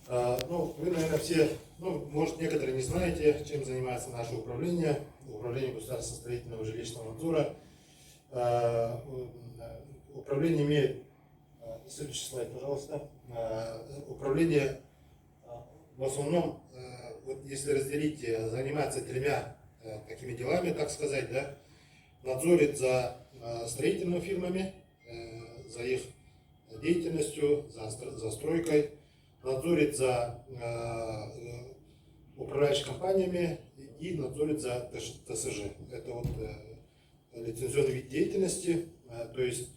Ну, вы, наверное, все, может, некоторые не знаете, чем занимается наше управление, управление государственного строительного и жилищного надзора. Управление имеет, следующий слайд, пожалуйста, управление в основном, вот если разделить, занимается тремя такими делами, так сказать, да, надзорит за строительными фирмами, за их деятельностью, за стройкой, надзорит за управляющими компаниями и надзорит за ТСЖ. Это вот лицензионный вид деятельности, то есть,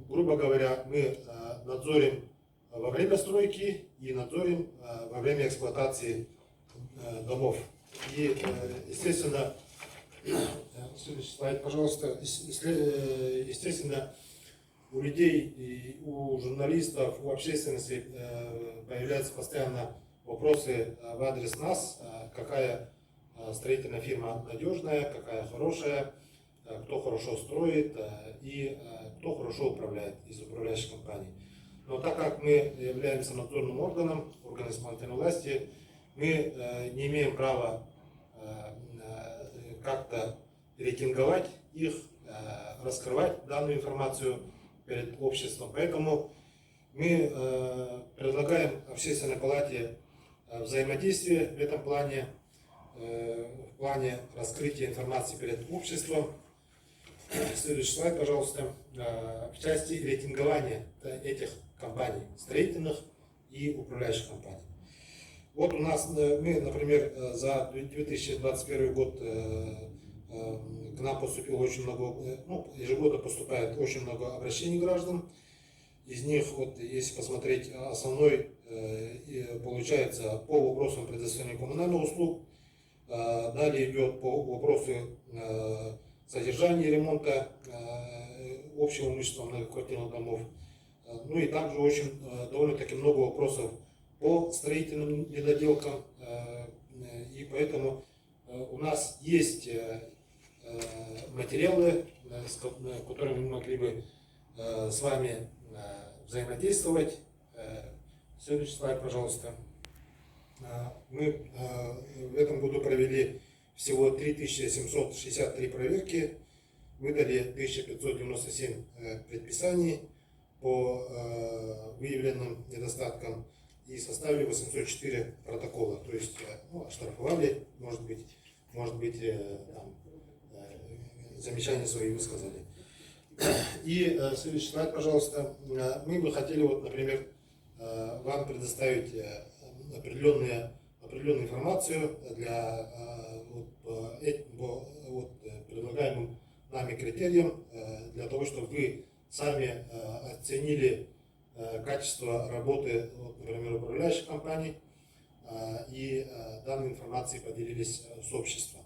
грубо говоря, мы надзорим во время стройки и надзорим во время эксплуатации домов. И, естественно, следующий слайд, пожалуйста, естественно, у людей, у журналистов, у общественности появляются постоянно вопросы в адрес нас, какая строительная фирма надежная, какая хорошая, кто хорошо строит и кто хорошо управляет из управляющих компаний. Но так как мы являемся надзорным органом, органом исполнительной власти, мы не имеем права как-то рейтинговать их, раскрывать данную информацию перед обществом. Поэтому мы предлагаем Общественной палате взаимодействие в этом плане, в плане раскрытия информации перед обществом. Следующий слайд, пожалуйста. В части рейтингования этих компаний, строительных и управляющих компаний. Вот у нас, мы, например, за 2021 год к нам поступило очень много, ежегодно поступает очень много обращений граждан. Из них, вот, если посмотреть, основной получается по вопросам предоставления коммунальных услуг. Далее идет по вопросу содержания и ремонта общего имущества многоквартирных домов. Ну и также очень довольно-таки много вопросов по строительным недоделкам. И поэтому у нас есть материалы, с которыми мы могли бы с вами взаимодействовать. Следующий слайд, пожалуйста. Мы в этом году провели всего 3763 проверки, выдали 1597 предписаний по выявленным недостаткам и составили 804 протокола. То есть оштрафовали, может быть там, замечания свои высказали. И следующий слайд, пожалуйста. Мы бы хотели, вот, например, вам предоставить определенную информацию для предлагаемым нами критериям, для того, чтобы вы сами оценили качество работы, например, управляющих компаний и данной информацией поделились с обществом.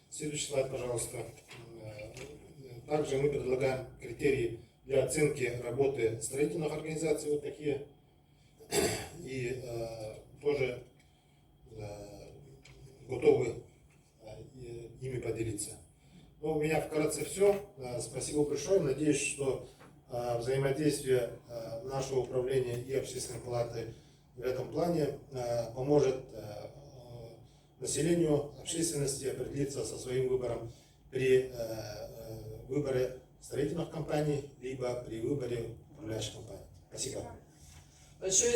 Следующий слайд, пожалуйста. Также мы предлагаем критерии для оценки работы строительных организаций, вот такие, и тоже готовы ими поделиться. Ну, у меня вкратце все. Спасибо большое. Надеюсь, что взаимодействие нашего управления и Общественной палаты в этом плане поможет населению, общественности определиться со своим выбором при выборе строительных компаний, либо при выборе управляющих компаний. Спасибо. Большое